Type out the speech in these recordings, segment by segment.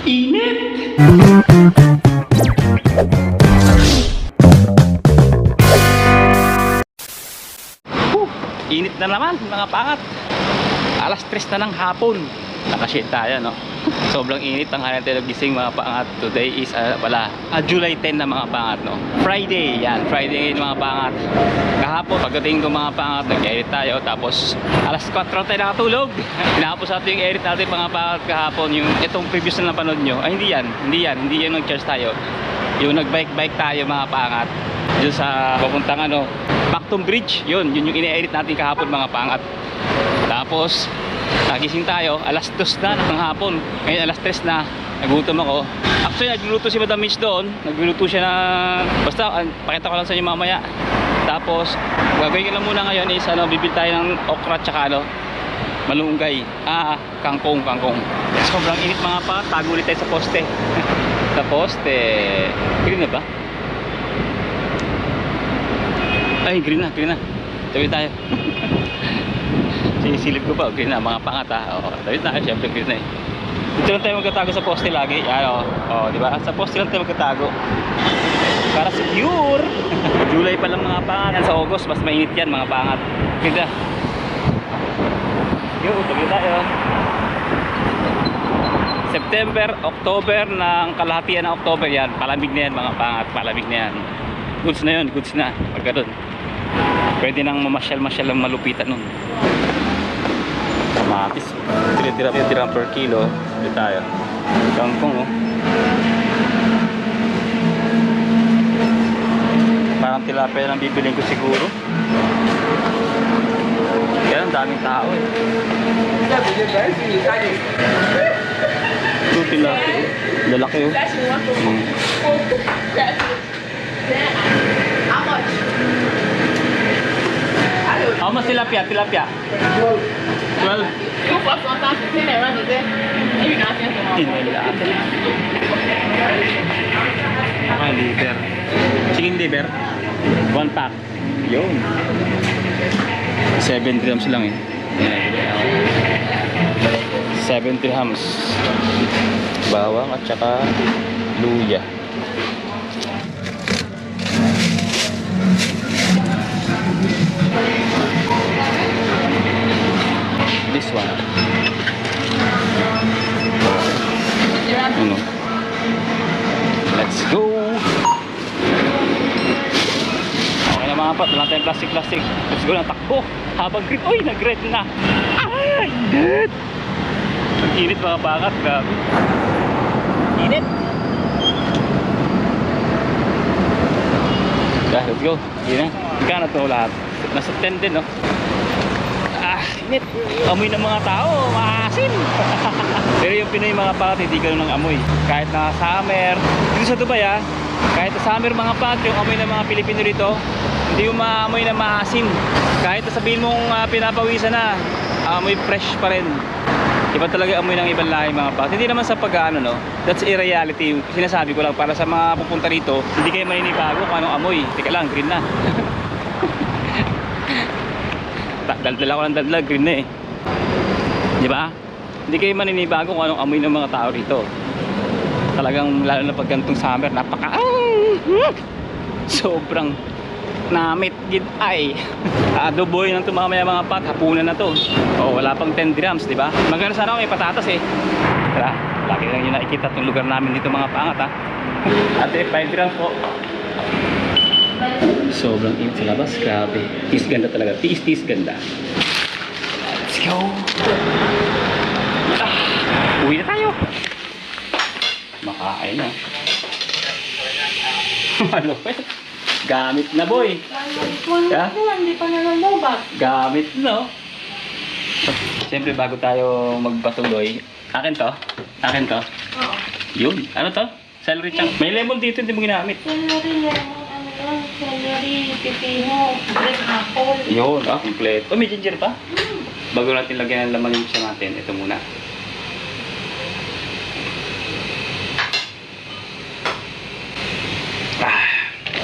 Init! Init na naman mga pangat. Alas 3 na ng hapon. Nakashade tayo, no? Sobrang init ang hanap tayo gising mga pangat. Today is July 10 na mga pangat, no? Friday, yan. Friday mga pangat. Kahapon, pagdating ko mga pangat, nag-edit tayo. Tapos, alas 4 tayo nakatulog. Pinapos natin yung edit natin mga pangat kahapon. Yung itong previous na napanood nyo. Ay, hindi yan nag-charge tayo. Yung nag-bike tayo mga pangat. Yun sa papuntang Pactum Bridge. Yun yung ine-edit natin kahapon mga pangat. Tapos, nagising tayo, alas 2 na ng hapon. Ngayon alas 3 na, nagutom ako. Actually, nagluluto si Madam Mitch doon. Nagluluto siya na, basta, pakita ko lang sa inyo mamaya. Tapos, gagawin ko lang muna ngayon is, bibili tayo ng okra tsaka malunggay. Kangkong. Sobrang init mga pa, tago ulit tayo sa poste. Sa poste, green na ba? Ay, green na. Tawid tayo. Sinisilip ko pa, green na, mga pangat tawid na, syempre green na eh. Dito lang tayo magkatago sa poste lagi. Di ba? Sa poste lang tayo magkatago. Para secure. July pa lang mga pangat. Sa August, mas mainit yan mga pangat. Green na. Tawid tayo. September, October, ng kalahatian ng October yan. Palamig na yan mga pangat, palamig na yan. Goods na yun, goods na. Pagka doon. Pwede nang mamasyal-masyal ang malupitan nun. Kamatis. Tira per kilo. Dito tayo. Kangkong Parang tilapia lang bibiling ko siguro. Kaya ang daming tao eh. Ito tilapia. Lalaki How much tilapia? 12. 12? Liter. Chicken liver? 1 pack. Yun. 7 dirhams lang eh. 7 dirhams. Bawang at saka luya. This one. Let's go. Okay na mga pat, wala tayong plastic. Let's go na, takbo. Habang green, nag-red na. Init. Ang init mga pangat, grabe. Init. Let's go. Yun na. Magkano ito lahat? Nasa 10 din, no? Init. Amoy ng mga tao, maasin. Pero yung Pinoy mga pangat, hindi ganun ang amoy. Kahit na summer, dito sa Dubai kahit na summer mga pangat, yung amoy ng mga Pilipino rito, hindi yung maamoy na maasin. Kahit na sabihin mong pinapawisan na, amoy fresh pa rin. Iba talaga amoy ng ibang lahi mga pangat. Hindi naman sa no? That's a reality. Sinasabi ko lang para sa mga pupunta rito, hindi kayo maninibago kung anong amoy. Teka lang, green na. Daldala ko ng daldala, green na eh. Di ba? Hindi kayo maninibago kung anong amoy ng mga tao rito. Talagang lalo na pag ganitong summer, sobrang namit gid ay. Adoboy ng tumamaya mga pat, hapunan na to. Wala pang 10 dirhams, di ba? Maganda sana may patatas eh. Tara, laki lang yung nakikita itong lugar namin dito mga pangat Ate, 5 dirhams po. Sobrang init sa labas, grabe. Tis ganda talaga, tis ganda. Let's go. Uwi na tayo. Makain na. Malupit. Gamit na boy. Hindi pa nalulobak. Gamit no. Siyempre bago tayo magpatuloy, akin to. Oo. Yun, ano to? Celery chunk. May lemon dito, hindi mo ginamit. Celery, pipino, green apple. Yun, kompleto. May ginger pa? Bago natin lagyan ng laman yung siya natin, ito muna.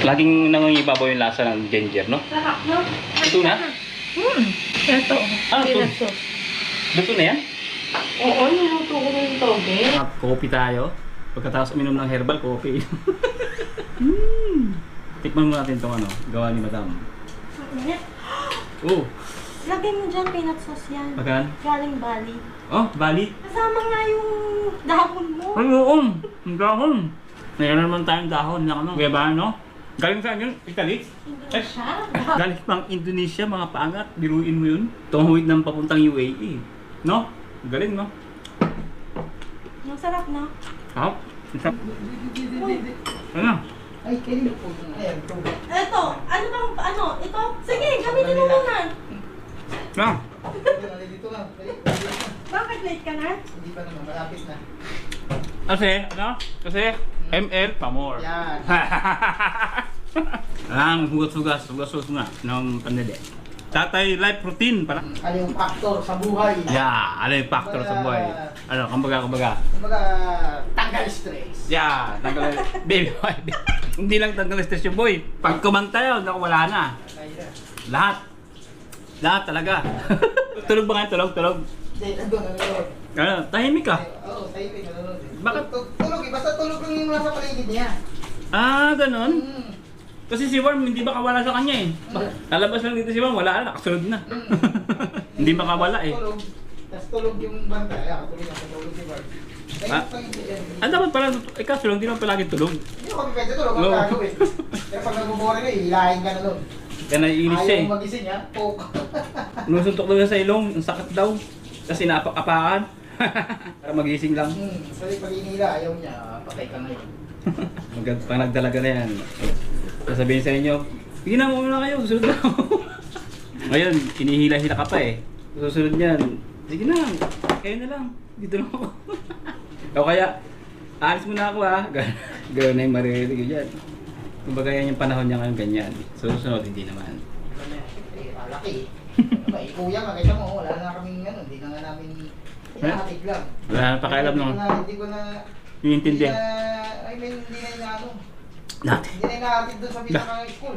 Laging nangungibabaw yung lasa ng ginger, no? Sarap, no? Ito na? Ito. Ano to? Peanut sauce. Luto na yan? Oo, niluto ko ng toge. Coffee tayo. Pagkatapos uminom ng herbal coffee. Tikman mo natin itong ano, gawa ni Madam. Oh, Lagay mo dyan, peanut sauce yan. pagkan? Galing Bali. Oh, bali. Kasama nga yung dahon mo. Ay, oo, ang dahon. Mayroon naman tayong dahon na ano. Kaya ba, no? Galing saan yun? Italy? Hindi siya. Galing pang Indonesia, mga paangat. Biruin mo yun. Tumuhid ng papuntang UAE. No? Galing, no? Ang sarap na. Sarap. Sarap. Ano? Ay, kanino po yung ayan, ito. Eto, ano bang, ano, ito? Sige, gamitin mo muna. Ah, Dito na. Bakit late ka na? Hindi pa naman, malapit na. kasi, ano? Kasi, ML pa more. Yan. Ang hugas-hugas nga ng pandede. Tatay life routine pala. Ano yung factor sa buhay? Yeah, ano yung factor sa buhay? Ano, kumbaga. Kumbaga, tanggal stress. Yeah, tanggal baby boy. Hindi lang tanggal stress yung boy. Pag kumanta yun, naku, wala na. Kaya. Lahat. Lahat talaga. Tulog ba nga? Tulog. Hindi, nandun. Ano, tahimik ka. Oo, tayo yung nanonood. Bakit? Tulog eh, basta tulog lang yung nasa paligid niya. Ah, ganun. Mm. Kasi si Worm, hindi makawala sa kanya eh. Lalabas lang dito si Worm, wala na, nakasunod na. Hindi makawala eh. Tulog. Tapos tulog yung banda. Kaya katuloy na tulog si Bart. Ah. Ah, dapat pala, ikaw sulong, hindi naman palagi tulog. Hindi ko kami pwede tulog. Ang No. gagawin. Pero pag nagbubuhay na, hilahin ka na doon. Kaya naiinis siya eh. Ayaw magising ha. Poke. Nusuntok daw siya sa ilong, ang sakit daw. Kasi napak-apakan. Para magising lang. Sorry, pag inila, ayaw niya. Patay ka ngayon. Pag nagdalaga na yan, sasabihin sa inyo, hindi na muna kayo, susunod na ako. Ngayon, inihila-hila ka pa eh. Susunod niyan, sige na, kayo na lang, dito lang ako. O kaya, alis mo na ako ha. Gano'n na yung maririnig ko dyan. Kumbaga yan yung panahon niya ngayon ganyan. Susunod, hindi naman. Eh, malaki. Ay, kuya nga, kaysa mo, wala na kaming ano, hindi na nga namin hinahatid lang. Wala na pakialam nung Hindi ko na, iintindi. I mean, hindi na inaano. Dati. Hindi na inahatid doon sa pinaka-school.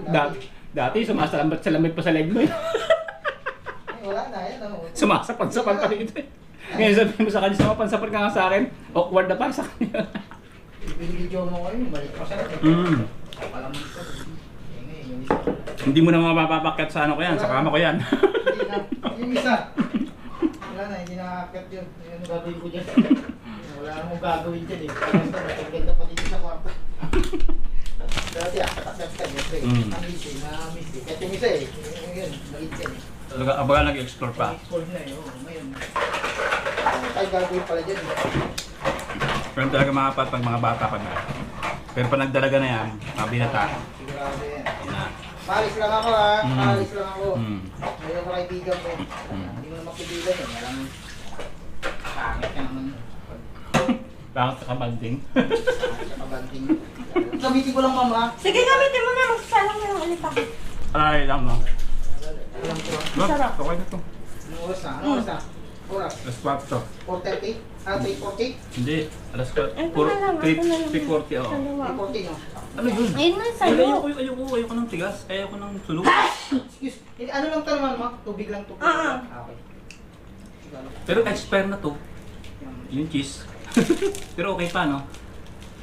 Dati, sumasalambat sa lamig pa sa leg mo eh. Eh, wala na, yan ano. Sumasapan-sapan pa dito eh. Ngayon sabihin mo sa kanya, sumapan-sapan ka nga sa akin, awkward na pa sa kanya. Binibidyo mo ngayon, balik pa sa akin. Alam mo ito. Eh, ngayon, yung isa. Hindi mo na mapapapakyat sa ano ko yan, sa kama ko yan. Hindi na, yung isa. Wala na, hindi nakakit yun. Ano gagawin ko dyan? Wala namang gagawin dyan eh. Basta maganda pa dito sa kwarto. Dati akatak ka, siyempre. Na-miss eh. Kahit yung isa eh. Yun, maliit yan eh. Talaga, abaga nag-explore pa. Explore na eh. Oo, ngayon. Ay, gagawin pala dyan eh. Pero talaga makapat pag mga bata pa na. Pero pag nagdalaga na yan, mga binata. Sigurado yan. Yan na. Maalis lang ako ha. Maalis lang ako. Ngayon ako kaibigan mo. Hindi mo na makibigan eh. Malang pangit ka naman. Bakit sa kabanding? Sa kabanting. Gamitin ko lang mama. Sige, gamitin mo na. Magsalang na yung alipak. Ay, lang no. Alam ko. Sarap. Okay na to. Anong oras na? Anong oras na? Oras? Alas 4 to. 4:30? 3:40? Hindi, alas 4. Ito na lang, ito na lang. 3:40 oo. Dalawa. 3:40 no? Ano yun? Ayun na, Ay, sa'yo. ayoko ng tigas. Ayoko ng sulog. Excuse. Eh, ano lang tayo mama? Tubig lang to. Ah. Okay. Pero expire na to. Yung cheese. Pero okay pa, no?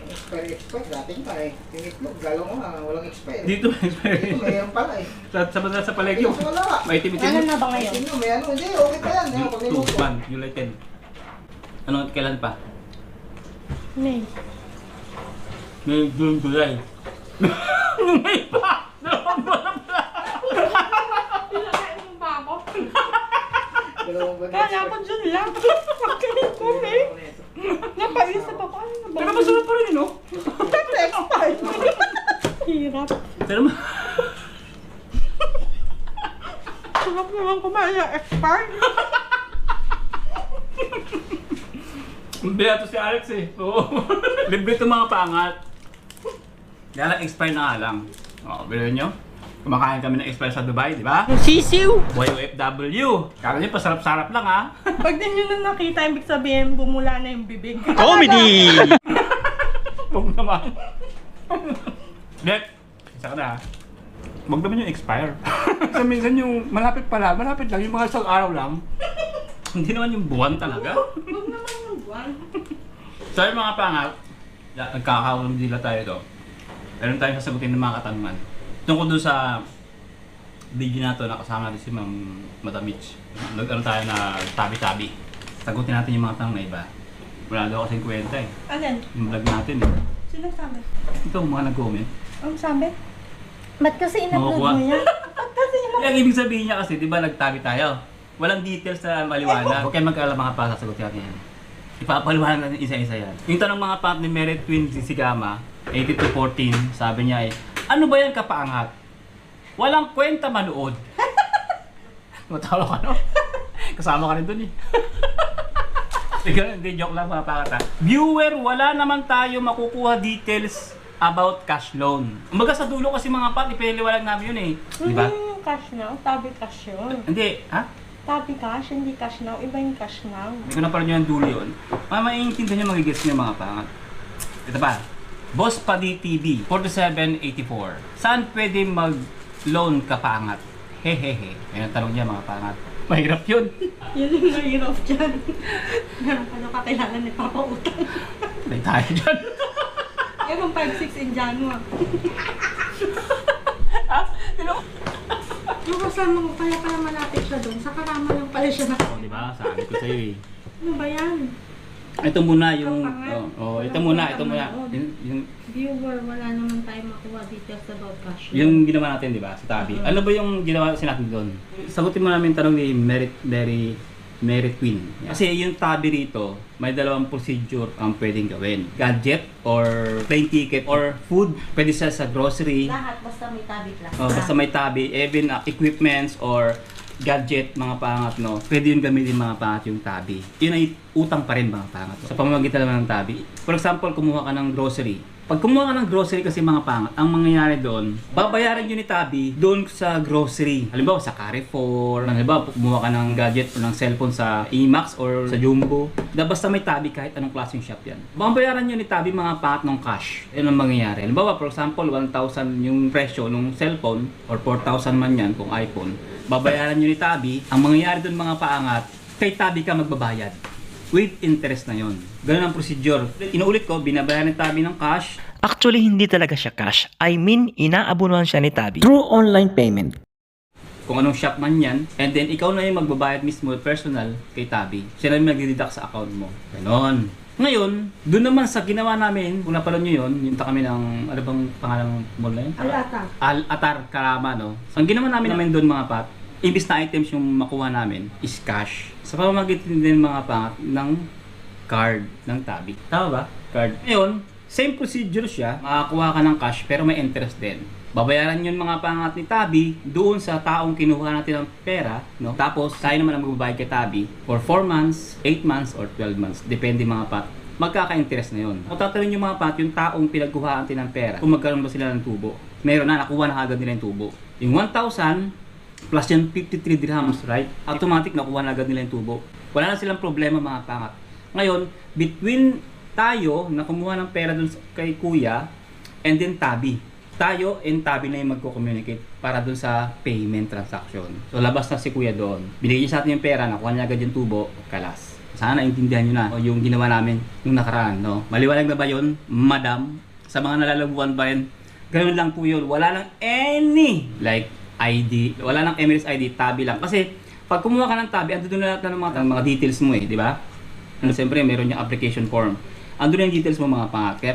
Yung expire. Dating pa eh. Yung itlog, galaw mo na. Walang expire. Dito expire. Dito mayroon pala eh. Sa palegyo. Dito wala. May itim-itim. Ano na ba ngayon? Tingnan, may ano. Hindi, okay pa yan. Pag may muto. 1, July 10. Ano, kailan pa? May. May June, July. May pa! Dalawang buwan na pala! Pinakain mo ba ako? Dalawang ba? Kaya ako dyan lang. Pagkain ko, May. Napaisip ako. Ano na ba? Pero masarap pa rin, no? Siyempre, expired. Hirap. Pero Sarap naman kumain ng expired. Beato si Alex eh. Oo. Libre itong mga pangat. Kaya lang, expire na nga lang. Oo, bilhin nyo. Kumakain kami ng expire sa Dubai, di ba? Sisiw. Boy OFW. Kala nyo, pasarap-sarap lang ha. Pag din nyo na nakita, ibig sabihin, bumula na yung bibig. Comedy! Huwag naman. Dek, isa ka na ha. Huwag naman yung expire. Minsan yung malapit pala, malapit lang, yung mga isang araw lang. Hindi naman yung buwan talaga. Huwag naman yung buwan. So yung mga pangat, nagkakaroon nila tayo ito. Meron tayong sasagutin ng mga katanungan. Tungkol doon sa video na to, nakasama natin si Madam Mitch. Nag-ano tayo na tabi-tabi. Sagutin natin yung mga tanong na iba. Wala daw kasing kwenta eh. Alin? Yung vlog natin eh. Sino sabi? Ito, mga nag-comment. Ang sabi? Ba't kasi in-upload Makukuha. mo yan? Ba't kasi in-upload? Yung ibig sabihin niya kasi, di ba nagtabi tayo? Walang details na maliwanag. Huwag kayo mag-alala mga pa, sasagutin natin yan. Ipapaliwanag natin isa-isa yan. Yung tanong mga pa ni Merit Twin si Gama, 8214, sabi niya eh, ano ba yan kapaangat? Walang kwenta manood. Matawa ka no? Kasama ka rin dun eh. Hindi, joke lang mga pakata. Viewer, wala naman tayo makukuha details about cash loan. Umaga sa dulo kasi mga pat, ipiniliwalag namin yun eh. Di ba? Hindi yung cash now, tabi cash yun. Hindi, ha? Tabi cash, hindi cash now. Iba yung cash now. Hindi ko na parang yung dulo yun. Maiintindihan nyo, magigets nyo mga pangat. Ito pa, Boss Padi TV, 4784. Saan pwede mag-loan kapangat? Hehehe. Yan ang tanong niya mga pangat. Mahirap yun. Yun yung mahirap dyan. Meron pa daw kakilala ni Papa Utang. May tayo dyan. Yan ang 5-6 in January. Yung kasama mo, kaya pala malapit siya doon. Sa Karama lang pala siya na. O, diba? Sabi ko sa'yo eh. Ano ba yan? Ito muna yung... Kapangat. ito muna, ito muna. Yung Viewer, wala naman tayo makuha details about cash. yung ginawa natin, di ba? Sa tabi. Ano ba yung ginawa natin doon? Sagutin mo namin yung tanong ni Merit Queen. Kasi yung tabi rito, may dalawang procedure ang pwedeng gawin. Gadget or plane ticket or food. Pwede siya sa grocery. Lahat basta may tabi plus. Basta may tabi. Even equipments or gadget, mga pangat, no? Pwede yung gamitin mga pangat yung tabi. Yun ay utang pa rin mga pangat. Sa pamamagitan naman ng tabi. For example, kumuha ka ng grocery. Pag kumuha ka ng grocery kasi mga pangat, ang mangyayari doon, babayaran yun ni tabi doon sa grocery. Halimbawa sa Carrefour, halimbawa kumuha ka ng gadget o ng cellphone sa Emax or sa Jumbo. Basta may tabi kahit anong klaseng shop yan. Babayaran yun ni tabi mga pangat ng cash. Yun ang mangyayari. Halimbawa, for example, 1,000 yung presyo ng cellphone or 4,000 man yan kung iPhone. Babayaran nyo ni tabi. Ang mangyayari doon mga paangat, kay tabi ka magbabayad. With interest na yon. Ganun ang procedure. Inuulit ko, binabayaran ni tabi ng cash. Actually, hindi talaga siya cash. I mean, inaabunuhan siya ni Tabi through online payment. Kung anong shop man yan. And then, ikaw na yung magbabayad mismo, personal, kay tabi. Siya na yung mag-deduct sa account mo. Ganon. Ngayon, doon naman sa ginawa namin, kung napanood nyo yun, yung kami ng, ano bang pangalang mall na yun? Alata. Al-Atar Karama, no? So, ang ginawa namin doon mga pat, imbis na items yung makuha namin is cash. Sa pamamagitan din mga pangat ng card ng tabi. Tama ba? Card. Ngayon, same procedure siya. Makakuha ka ng cash pero may interest din. Babayaran yun mga pangat ni tabi doon sa taong kinuha natin ng pera. No? Tapos, tayo naman ang magbabayad kay tabi for 4 months, 8 months, or 12 months. Depende mga pat. Magkaka-interest na yun. Kung tatanungin yung mga pat, yung taong pinagkuhaan natin ng pera, kung magkaroon ba sila ng tubo. Meron na, nakuha na agad nila yung tubo. Yung 1,000, plus yung 53 dirhams, right? Automatic nakuha na agad nila yung tubo. Wala na silang problema mga pangat. Ngayon, between tayo na kumuha ng pera dun kay kuya and then tabi. Tayo and tabi na yung magko-communicate para dun sa payment transaction. So labas na si kuya doon. Binigay niya sa atin yung pera, nakuha niya agad yung tubo, kalas. Sana naintindihan nyo na yung ginawa namin yung nakaraan. No? Maliwanag na ba yun, madam? Sa mga nalalabuan ba yun? Ganun lang po yun. Wala lang any like ID, wala nang Emirates ID, tabi lang. Kasi pag kumuha ka ng tabi, andun na lahat ng mga details mo eh, di ba? Ano, siyempre meron yung application form. Andun yung details mo mga pangat. Kaya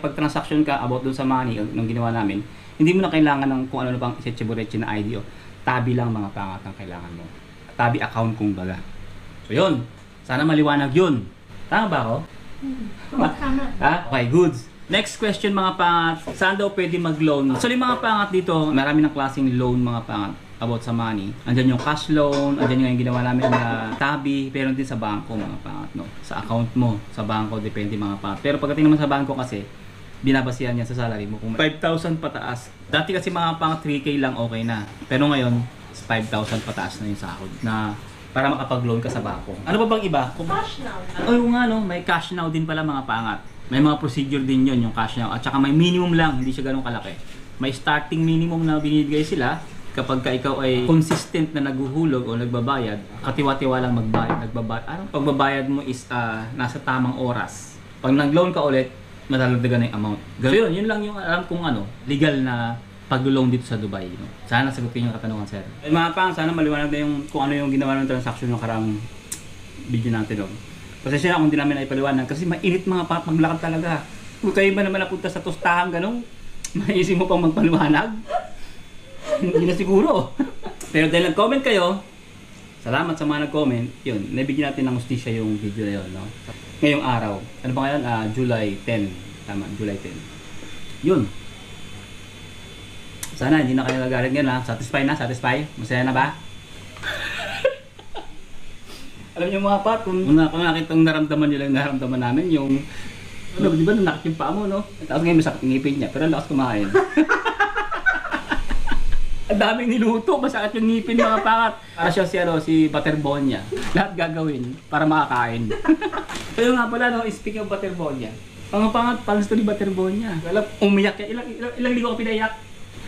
pag-transaction ka about dun sa money ng ginawa namin, hindi mo na kailangan ng kung ano pang isetchebureche na ID o tabi lang mga pangat ang kailangan mo. Tabi account kung baga. So yun, sana maliwanag yun. Tama ba ako? Tama. Ha? Okay, goods. Next question mga pangat, saan daw pwede mag-loan? Actually mga pangat dito, marami ng klaseng loan mga pangat about sa money. Andyan yung cash loan, andyan yung ginawa namin na tabi, pero din sa bangko mga pangat, no? Sa account mo, sa bangko, depende mga pangat. Pero pagdating naman sa bangko kasi, binabasihan niya sa salary mo. Kung 5,000 pataas, dati kasi mga pangat 3K lang okay na. Pero ngayon, 5,000 pataas na yung sahod na para makapag-loan ka sa bangko. Ano ba bang iba? Cash now. Ay, nga no, may cash now din pala mga pangat. May mga procedure din yun, yung cash now. At saka may minimum lang, hindi siya ganun kalaki. May starting minimum na binibigay sila. kapag ka ikaw ay consistent na naghuhulog o nagbabayad, katiwa-tiwalang nagbabayad. Anong pagbabayad mo is nasa tamang oras. Pag nag-loan ka ulit, madalagdagan na yung amount. So yun lang yung alam kong legal na pag-loan dito sa Dubai. No? Sana sagutin yung katanungan, sir. Mga pang, sana maliwanag na yung kung ano yung ginawa ng transaction ng karang video natin. No? Kasi siya kung di namin ay paliwanag kasi mainit mga paglakad talaga. Kung kayo ba naman napunta sa tostahan gano'n, maisip mo pang magpaliwanag? Hindi na siguro. Pero dahil nag-comment kayo, salamat sa mga nag-comment. Yun, nabigyan natin ng hustisya yung video na yun. No? Ngayong araw. Ano ba ngayon? July 10. Tama, July 10. Yun. Sana hindi na kayo nagalit ngayon. Satisfy na? Satisfy? Masaya na ba? Alam niyo mga pat, kung nakita yung naramdaman nyo lang naramdaman namin, yung di ba nanakit yung paa mo, no? Tapos ngayon masakit yung ngipin niya, pero ang lakas kumain. Ang daming niluto, masakit yung ngipin mga pangat. Para siya si Butterbonia. Lahat gagawin para makakain. Pero nga pala, no, speaking of Butterbonia, mga pangat, palas to ni Butterbonia. Umiyak siya. Ilang ligo ka pinayak?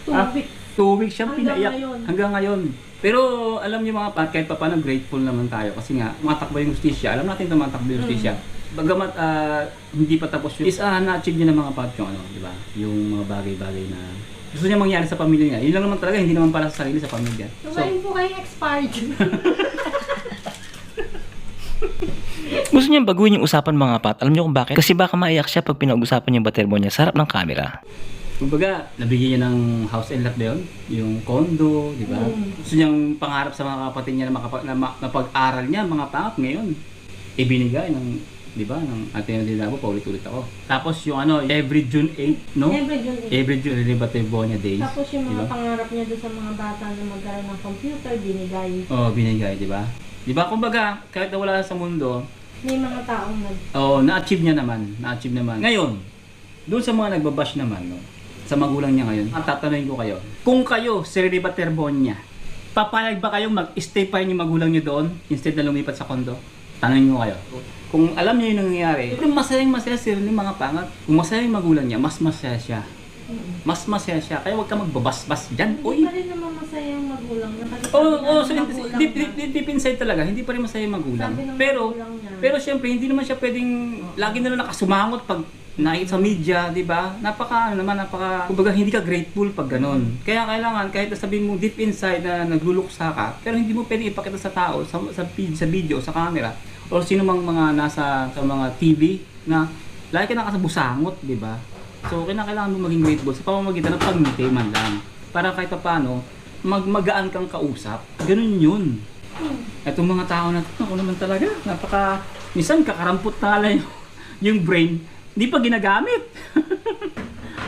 2 weeks. 2 weeks siya Hanggang pinayak. ngayon. Hanggang ngayon. Pero alam niyo mga pat, kahit pa paano grateful naman tayo kasi nga matakbo yung justisya. Alam natin tumatakbo yung justisya. Bagamat hindi pa tapos yung na-achieve niya ng mga pat yung di ba? Yung mga bagay-bagay na gusto niya mangyari sa pamilya niya. Yun lang naman talaga, hindi naman para sa sarili, sa pamilya. Tumayin po kayo expired. Gusto niyang baguhin yung usapan mga pat. Alam niyo kung bakit? Kasi baka maiyak siya pag pinag-usapan yung Butterbonia sa harap ng camera. Kumbaga, nabigyan niya ng house and lot na yun, yung condo, di ba? Gusto niyang pangarap sa mga kapatid niya na pag-aral niya, mga pangat ngayon. Ibinigay ng, di ba, ng ating Dinabo, paulit-ulit ako. Tapos yung every June 8, no? Every June, Butterbonia Days. Tapos yung mga diba? pangarap niya doon sa mga bata na magkaroon ng computer, binigay. Oo, binigay, di ba? Di ba, kumbaga, kahit na wala sa mundo, May mga taong na-achieve niya naman, na-achieve naman. Ngayon, doon sa mga nagbabash naman, no? Sa magulang niya ngayon, ang tatanungin ko kayo, kung kayo, si Rene Butterbonia, papayag ba kayong mag-stay pa rin yung magulang niyo doon instead na lumipat sa kondo? Tanungin ko kayo. Kung alam niyo yung nangyayari, kung masayang-masaya si Rene mga pangat, kung masaya yung magulang niya, mas masaya siya. Mas masaya siya. Kaya huwag ka magbabas-bas dyan. Hindi pa rin naman masaya yung magulang niya. Kasi So magulang deep inside talaga, hindi pa rin masaya yung magulang. Sabi ng Pero, magulang niya. pero syempre, hindi naman siya pwedeng lagi na lang nakasumangot pag nakita sa media, di ba? Kumbaga hindi ka grateful pag ganun. Kaya kailangan, kahit sabihin mo deep inside na nagluluksa ka, pero hindi mo pwedeng ipakita sa tao, sa video, sa camera, o sino mang mga nasa sa mga TV na lagi ka nakasabusangot, di ba? So, kailangan mo maging grateful sa pamamagitan ng pagngiti man lang. Para kahit pa paano, magaan kang kausap. Ganun yun. Itong mga tao na ako naman talaga, minsan kakarampot tala yung brain, hindi pa ginagamit.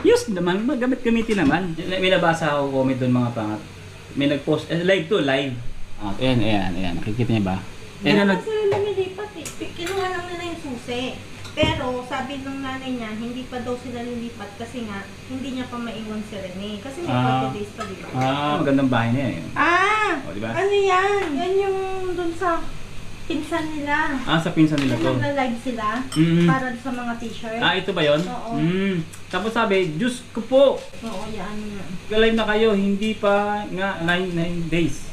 Yes naman, gamitin naman. May nabasa ako comment doon mga pangat. May nag-post, live to, live. Ayan. Nakikita niya ba? Hindi naman sila lumilipat eh. Kinuha lang nila yung susi. Pero sabi ng nanay niya, hindi pa daw sila lilipat kasi nga, hindi niya pa maiwan si Rene. Kasi may 40 days pa, di ba? Magandang bahay niya eh. O, diba? ano yan? Yan yung dun sa pinsan nila. Sa pinsan nila to. Nagla-live sila para sa mga t-shirt. Ito ba yun? Oo. Tapos sabi, Diyos ko po, Oo, yan nga. live na kayo, hindi pa nga 9 days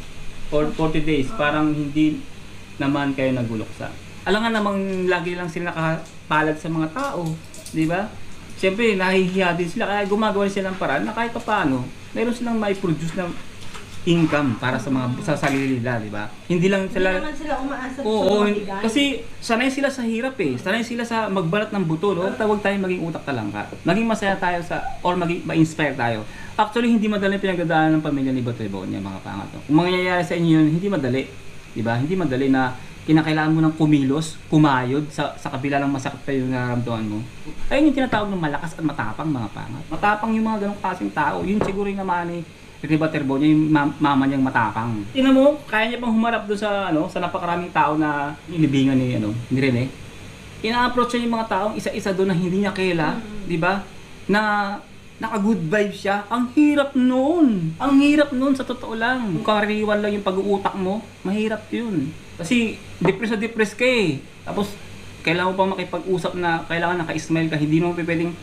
or 40 days, parang hindi naman kayo naguloksa. Alam nga namang lagi lang sila nakapalad sa mga tao, di ba? Siyempre, nahihiya din sila, kaya gumagawa sila ng paraan na kahit pa paano, meron silang mai-produce na income para sa sarili nila, di ba? Hindi lang Hindi sila... naman sila umaasa sa Oo, mga bigay. kasi sanay sila sa hirap eh. Sanay sila sa magbalat ng buto, no? Tawag tayo maging utak talangka. Maging masaya tayo or maging ma-inspire tayo. Actually, hindi madali pinagdadaanan ng pamilya ni Butterbonia, mga pangat. No? Kung mangyayari sa inyo yun, hindi madali. Di ba? Hindi madali na kinakailangan mo ng kumilos, kumayod sa kabila ng masakit pa yung nararamdaman mo. Ayun yung tinatawag ng malakas at matapang, mga pangat. Matapang yung mga ganong klaseng tao. Yun siguro yung naman eh. Rene Butterbonia, yung mama niyang matapang. Tingnan mo, kaya niya pang humarap doon sa sa napakaraming tao na inibingan ni Rene. Ina-approach niya yung mga taong isa-isa doon na hindi niya kaila, di ba? Na naka-good vibes siya. Ang hirap noon. Ang hirap noon sa totoo lang. Kung karaniwan lang yung pag-uutak mo, mahirap 'yun. Kasi depressed ka eh. Tapos kailangan mo pa makipag-usap na kailangan naka-smile ka, hindi mo pwedeng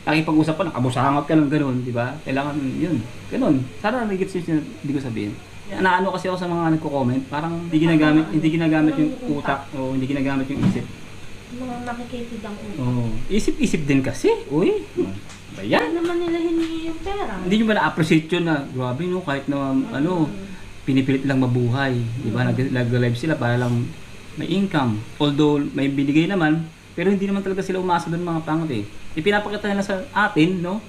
nakipag-usap pa, nakabusangat ka ng gano'n, di ba? Kailangan yun, gano'n. Sana nagigits yung hindi ko sabihin. Naano kasi ako sa mga nagko-comment, parang hindi ginagamit yung utak o hindi ginagamit yung isip. Mga makikitid ang utak. Oh, isip-isip din kasi. Uy, ba yan? Hindi naman nila hiningi yung pera. Hindi nyo ba na-appreciate yun na, grabe no, kahit na pinipilit lang mabuhay. Di ba? Nag-live sila para lang may income. Although may binigay naman, pero hindi naman talaga sila umasa doon mga pangat eh. Ipinapakita nila sa atin, no?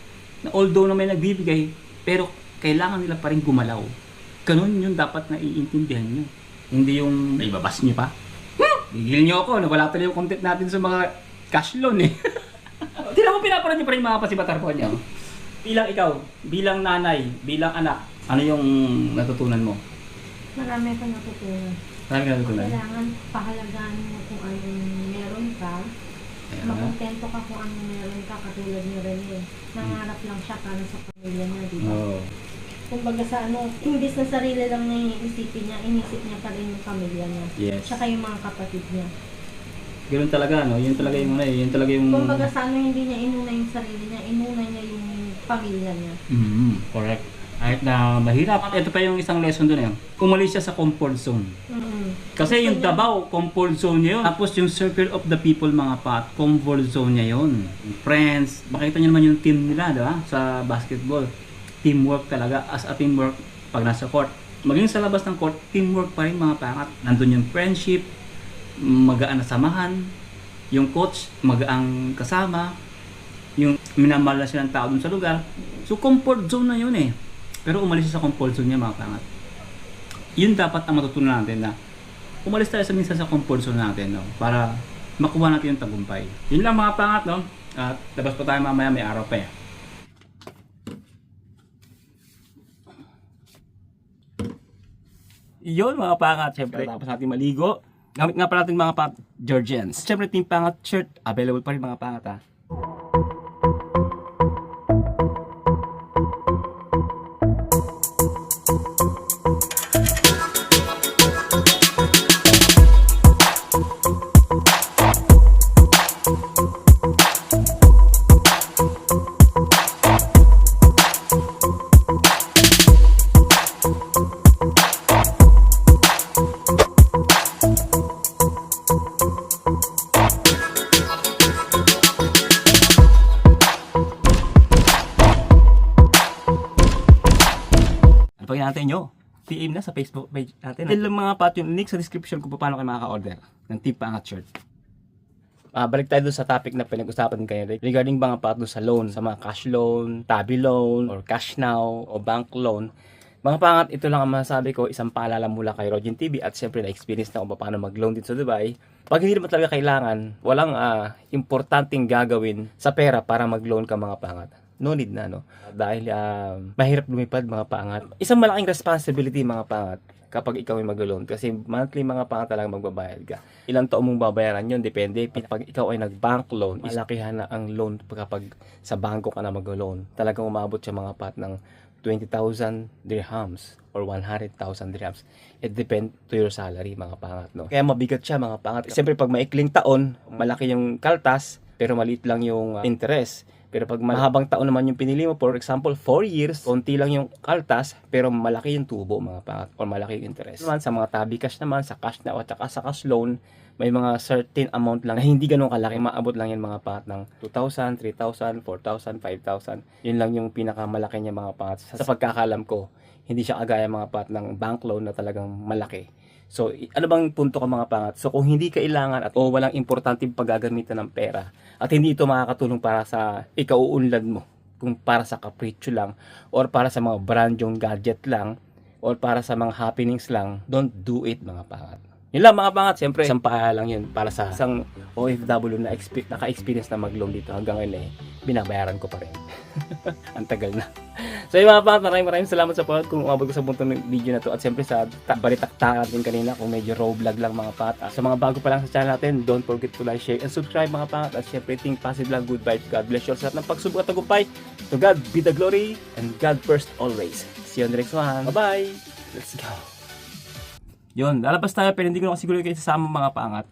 Na although na may nagbibigay, pero kailangan nila pa rin gumalaw. Ganun yun dapat na iintindihan nyo. Hindi yung may babas nyo pa. Gigil nyo ako, wala tuloy yung content natin sa mga cash loan eh. Tila mo pinapanood nyo pa rin mga pasibatar po nyo. Bilang ikaw, bilang nanay, bilang anak, ano yung natutunan mo? Marami pa natutunan. Marami ka natutunan? Kailangan pahalagaan mo kung anong meron ka. Makontento ka kung anong meron ka, katulad ni Rene. Nangarap lang siya para sa pamilya niya, di ba? Oo. Kumbaga sa imbis na sarili lang niya yung isipin niya, inisip niya pa rin yung pamilya niya. Yes. Tsaka yung mga kapatid niya. Ganun talaga, no? Yun talaga yung yun talaga yung... Kumbaga sa hindi niya inuna yung sarili niya, inuna niya yung pamilya niya. Correct. Kahit na mahirap. Ito pa yung isang lesson doon eh. Umalis siya sa comfort zone. Kasi yung Davao, comfort zone niya yun. Tapos yung circle of the people mga pat, comfort zone niya yun. Friends, makita niyo naman yung team nila, di ba? Sa basketball. Teamwork talaga, as a teamwork pag nasa court. Maging sa labas ng court, teamwork pa rin mga pangat. Nandun yung friendship, magaan na samahan, yung coach, magaang kasama, yung minamahal na siya ng tao dun sa lugar. So comfort zone na yun eh. Pero umalis siya sa comfort zone niya mga pangat. Yun dapat ang matutunan natin na umalis tayo minsan sa comfort zone natin, no? Para makuha natin yung tagumpay. Yun lang mga pangat, no? At labas pa tayo mamaya, may araw pa eh. Yun mga pangat, syempre tapos natin maligo. Gamit nga pala natin mga pangat Georgians. Syempre team pangat shirt, available pa rin mga pangat ha. Pag natin nyo, PM na sa Facebook page natin. Dahil mga pat yung link sa description kung paano kayo makaka-order ng Team Pangat shirt. Balik tayo doon sa topic na pinag-usapan kayo regarding mga pat doon sa loan, sa mga cash loan, tabi loan, or cash now, o bank loan. Mga pangat, ito lang ang masasabi ko, isang paalala mula kay Rogin TV at siyempre na-experience na kung paano mag-loan dito sa Dubai. Pag hindi naman talaga kailangan, walang importanteng gagawin sa pera para mag-loan ka mga pangat. No need na, no? Dahil mahirap lumipad mga pangat. Isang malaking responsibility mga pangat kapag ikaw ay mag-loan. Kasi monthly mga pangat talaga magbabayad ka. Ilang taon mong babayaran yun, depende. Pag ikaw ay nag-bank loan, malakihan na ang loan kapag sa bangko ka na mag-loan. Talagang umabot siya mga pat ng 20,000 dirhams or 100,000 dirhams. It depends to your salary mga pangat, no? Kaya mabigat siya mga pangat. Siyempre pag maikling taon, malaki yung kaltas, pero maliit lang yung interest. Pero pag mahabang taon naman yung pinili mo, for example, 4 years, konti lang yung kaltas, pero malaki yung tubo mga pangat, or malaki yung interest. Naman, sa mga tabi cash naman, sa cash na at sa cash loan, may mga certain amount lang na hindi ganun kalaki. Maabot lang yan mga pangat ng 2,000, 3,000, 4,000, 5,000. Yun lang yung pinakamalaki niya mga pangat. Sa pagkakalam ko, hindi siya kagaya mga pangat ng bank loan na talagang malaki. So, ano bang punto ka mga pangat? So, kung hindi kailangan at o walang importanteng paggagamitan ng pera at hindi ito makakatulong para sa ikauunlad mo, kung para sa kapritsyo lang or para sa mga brand yung gadget lang or para sa mga happenings lang, don't do it mga pangat. Yun lang mga pangat, siyempre isang paalala lang yun para sa isang OFW na naka-experience na mag-loan dito hanggang ngayon eh, binabayaran ko pa rin. Ang tagal na. So yung mga pangat, maraming salamat sa panood kung umabot ko sa punto ng video na to at siyempre sa balitaktakan natin kanina kung medyo raw vlog lang mga pangat. Sa mga bago pa lang sa channel natin, don't forget to like, share, and subscribe mga pangat at siyempre think positive lang, good vibes, God bless you sa lahat ng pagsubok at tagumpay. To God be the glory and God first always. See you on the next one. Bye-bye! Let's go! Yun, lalabas tayo pero hindi ko na siguro kayo sasama mga pangat.